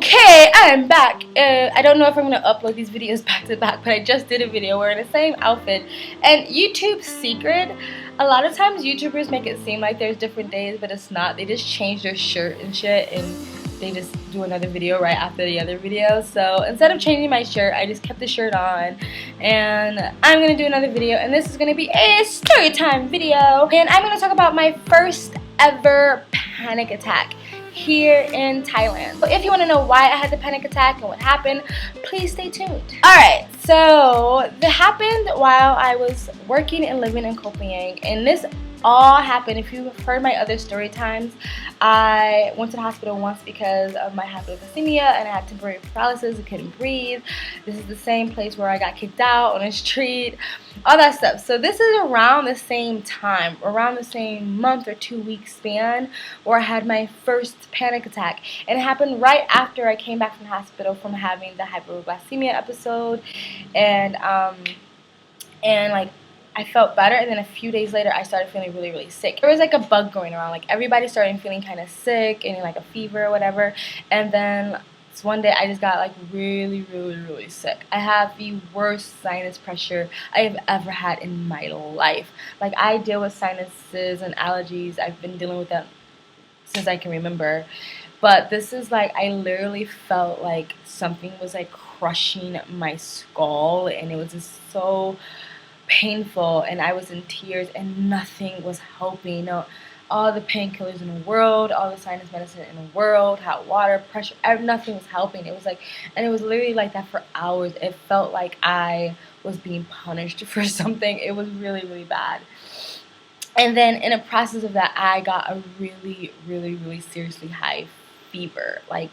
Okay, I'm back. I don't know if I'm going to upload these videos back to back, but I just did a video wearing the same outfit. And YouTube's secret, a lot of times YouTubers make it seem like there's different days, but it's not. They just change their shirt and shit, and they just do another video right after the other video. So instead of changing my shirt, I just kept the shirt on, and I'm going to do another video, and this is going to be a story time video. And I'm going to talk about my first ever panic attack here in Thailand. So if you want to know why I had the panic attack and what happened, please stay tuned. Alright, so it happened while I was working and living in Koh Phangan, and this all happened, if you've heard my other story times, I went to the hospital once because of my hypoglycemia and I had temporary paralysis, I couldn't breathe. This is the same place where I got kicked out on the street, all that stuff. So this is around the same time, around the same month or 2 week span where I had my first panic attack. And it happened right after I came back from the hospital from having the hypoglycemia episode, and like I felt better, and then a few days later I started feeling really, really sick. There was like a bug going around, like everybody started feeling kind of sick and like a fever or whatever, and then one day I just got like really, really, really sick. I have the worst sinus pressure I have ever had in my life. Like, I deal with sinuses and allergies. I've been dealing with that since I can remember. But this is like, I literally felt like something was like crushing my skull, and it was just so painful, and I was in tears, and nothing was helping. You know, all the painkillers in the world, all the sinus medicine in the world, hot water, pressure, nothing was helping. It was like, and it was literally like that for hours. It felt like I was being punished for something. It was really, really bad. And then in the process of that, I got a really, really, really seriously high fever, like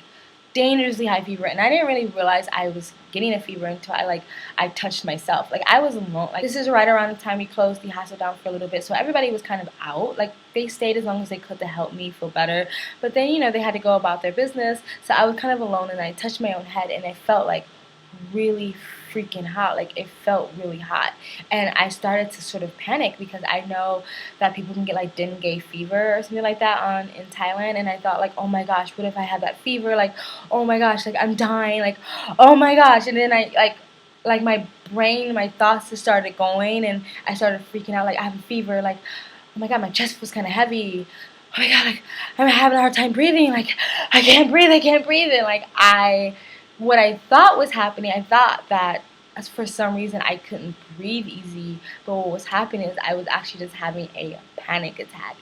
dangerously high fever, and I didn't really realize I was getting a fever until I touched myself. Like, I was alone. Like, this is right around the time we closed the hospital down for a little bit, so everybody was kind of out. Like, they stayed as long as they could to help me feel better, but then, you know, they had to go about their business, so I was kind of alone, and I touched my own head, and I felt like really freaking hot. Like, it felt really hot, and I started to sort of panic because I know that people can get like dengue fever or something like that in Thailand, and I thought like, oh my gosh, what if I had that fever? Like, oh my gosh, like I'm dying, like, oh my gosh. And then I like my brain, my thoughts just started going, and I started freaking out, like I have a fever, like, oh my god, my chest was kind of heavy, oh my god, like I'm having a hard time breathing, like I can't breathe, and like what I thought was happening, I thought that for some reason I couldn't breathe easy, but what was happening is I was actually just having a panic attack.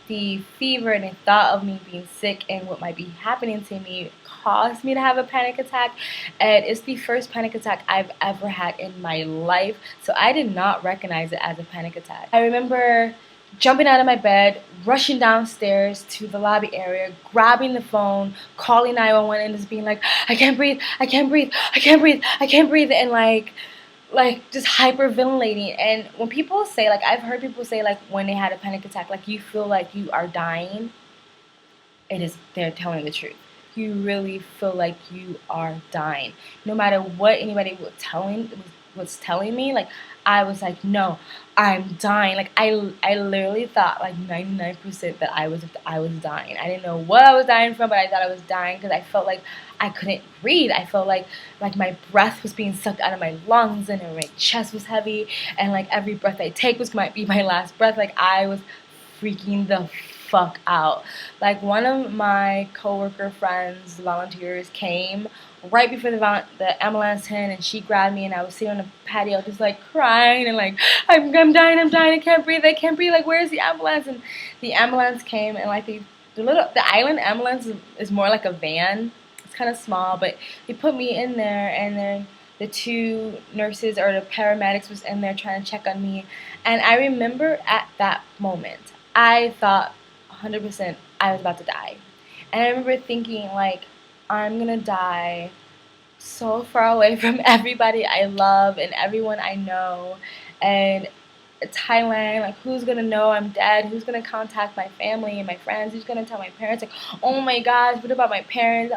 The fever and the thought of me being sick and what might be happening to me caused me to have a panic attack, and it's the first panic attack I've ever had in my life, so I did not recognize it as a panic attack. I remember jumping out of my bed, rushing downstairs to the lobby area, grabbing the phone, calling 911, and just being like, I can't breathe, I can't breathe, I can't breathe, I can't breathe, and like just hyperventilating. And when people say, like, I've heard people say, like, when they had a panic attack, like, you feel like you are dying, they're telling the truth. You really feel like you are dying. No matter what anybody was telling me, like, I was like, no, I'm dying. Like, I literally thought like 99% that I was dying. I didn't know what I was dying from, but I thought I was dying because I felt like I couldn't breathe. I felt like my breath was being sucked out of my lungs, and my chest was heavy, and like every breath I take might be my last breath. Like, I was freaking the fuck out. Like, one of my coworker friends, volunteers, came right before the ambulance hit, and she grabbed me, and I was sitting on the patio just like crying and like, I'm dying, I can't breathe, like, where's the ambulance? And the ambulance came, and like the island ambulance is more like a van. It's kind of small, but they put me in there, and then the two nurses or the paramedics was in there trying to check on me. And I remember at that moment I thought 100% I was about to die. And I remember thinking, like, I'm gonna die so far away from everybody I love and everyone I know, and Thailand, like, who's gonna know I'm dead? Who's gonna contact my family and my friends? Who's gonna tell my parents? Like, oh my gosh, what about my parents?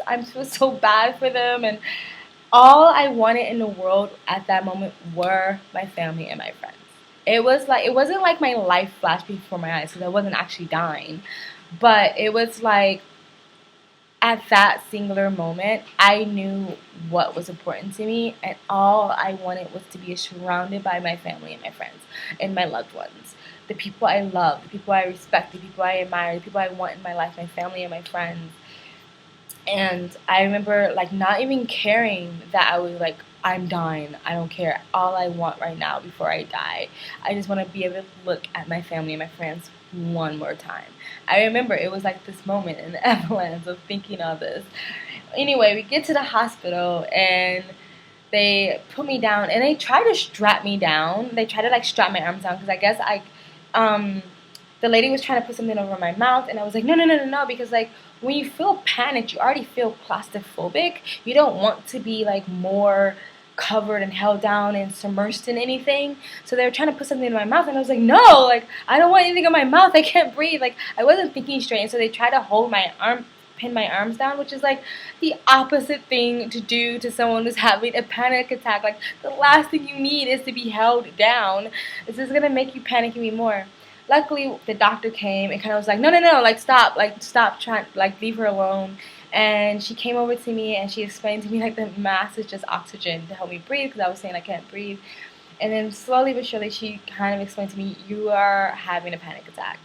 I feel so bad for them. And all I wanted in the world at that moment were my family and my friends. It wasn't like my life flashed before my eyes, because I wasn't actually dying, but it was like, at that singular moment, I knew what was important to me, and all I wanted was to be surrounded by my family and my friends and my loved ones. The people I love, the people I respect, the people I admire, the people I want in my life, my family and my friends. And I remember like not even caring that I was like, I'm dying. I don't care. All I want right now before I die, I just want to be able to look at my family and my friends one more time. I remember it was like this moment in the avalanche of thinking of this. Anyway, we get to the hospital and they put me down and they try to strap me down. They try to like strap my arms down because I guess the lady was trying to put something over my mouth, and I was like, no, no, no, no, no, because like when you feel panicked, you already feel claustrophobic. You don't want to be like more covered and held down and submerged in anything. So they were trying to put something in my mouth, and I was like, no, like I don't want anything in my mouth. I can't breathe. Like I wasn't thinking straight, and so they tried to hold my arm, pin my arms down, which is like the opposite thing to do to someone who's having a panic attack. Like the last thing you need is to be held down. This is gonna make you panic even more. Luckily, the doctor came and kind of was like, no, no, no, like stop trying, like leave her alone. And she came over to me and she explained to me like the mask is just oxygen to help me breathe because I was saying I can't breathe. And then slowly but surely she kind of explained to me, you are having a panic attack.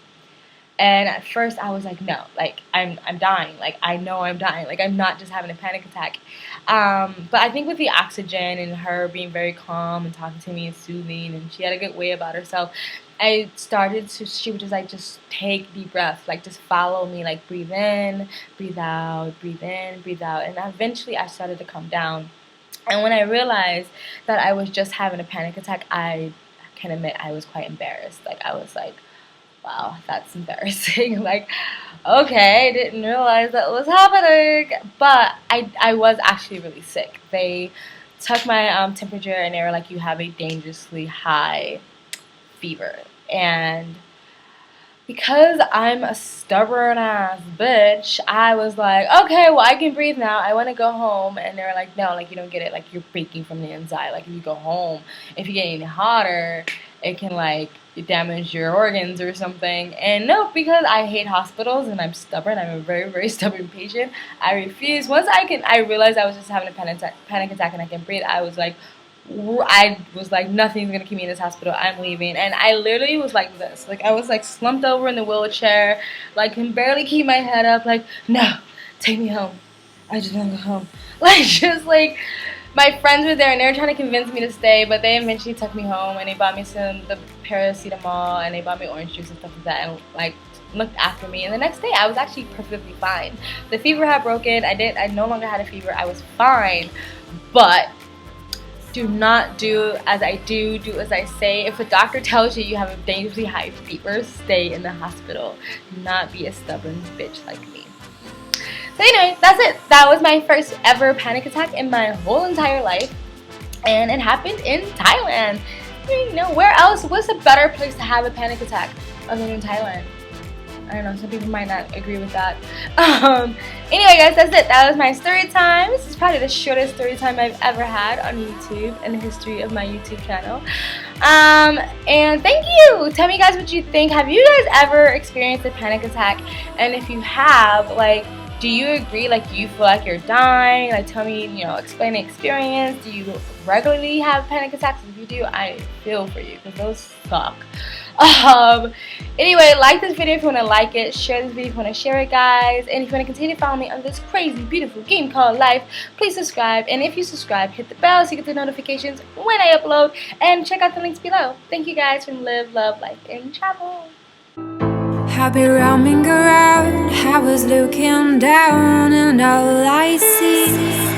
And at first I was like, no, like I'm dying. Like I know I'm dying. Like I'm not just having a panic attack. But I think with the oxygen and her being very calm and talking to me and soothing, and she had a good way about herself, I started to, she would just like, just take deep breaths, like just follow me, like breathe in, breathe out, breathe in, breathe out. And eventually I started to calm down. And when I realized that I was just having a panic attack, I can admit I was quite embarrassed. Like I was like, wow, that's embarrassing. Like, okay, I didn't realize that was happening. But I was actually really sick. They took my temperature and they were like, you have a dangerously high fever. And because I'm a stubborn ass bitch, I was like, okay, well I can breathe now. I want to go home. And they were like, no, like you don't get it. Like you're breaking from the inside. Like if you go home, if you get any hotter, it can like damage your organs or something. And no, because I hate hospitals and I'm stubborn. I'm a very, very stubborn patient. I refuse. Once I realized I was just having a panic attack and I can breathe, I was like, nothing's gonna keep me in this hospital. I'm leaving. And I literally was like this. Like I was like slumped over in the wheelchair, like can barely keep my head up. Like no, take me home. I just want to go home. Like just like my friends were there and they were trying to convince me to stay, but they eventually took me home and they bought me the paracetamol and they bought me orange juice and stuff like that and like looked after me. And the next day I was actually perfectly fine. The fever had broken. I no longer had a fever. I was fine, but do not do as I do as I say. If a doctor tells you you have a dangerously high fever, stay in the hospital. Do not be a stubborn bitch like me. So anyway, that's it. That was my first ever panic attack in my whole entire life. And it happened in Thailand. You know, where else? What's a better place to have a panic attack other than Thailand? I don't know, some people might not agree with that. Anyway guys, that's it. That was my story time. This is probably the shortest story time I've ever had on YouTube in the history of my YouTube channel. And thank you. Tell me guys what you think. Have you guys ever experienced a panic attack? And if you have, like, do you agree, like, you feel like you're dying? Like, tell me, you know, explain the experience. Do you regularly have panic attacks? If you do, I feel for you because those suck. Anyway, like this video if you want to like it, share this video if you want to share it, guys, and if you want to continue to follow me on this crazy, beautiful game called life, please subscribe, and if you subscribe, hit the bell so you get the notifications when I upload, and check out the links below. Thank you guys from Live, Love, Life, and Travel. I've been roaming around, I was looking down, and all I see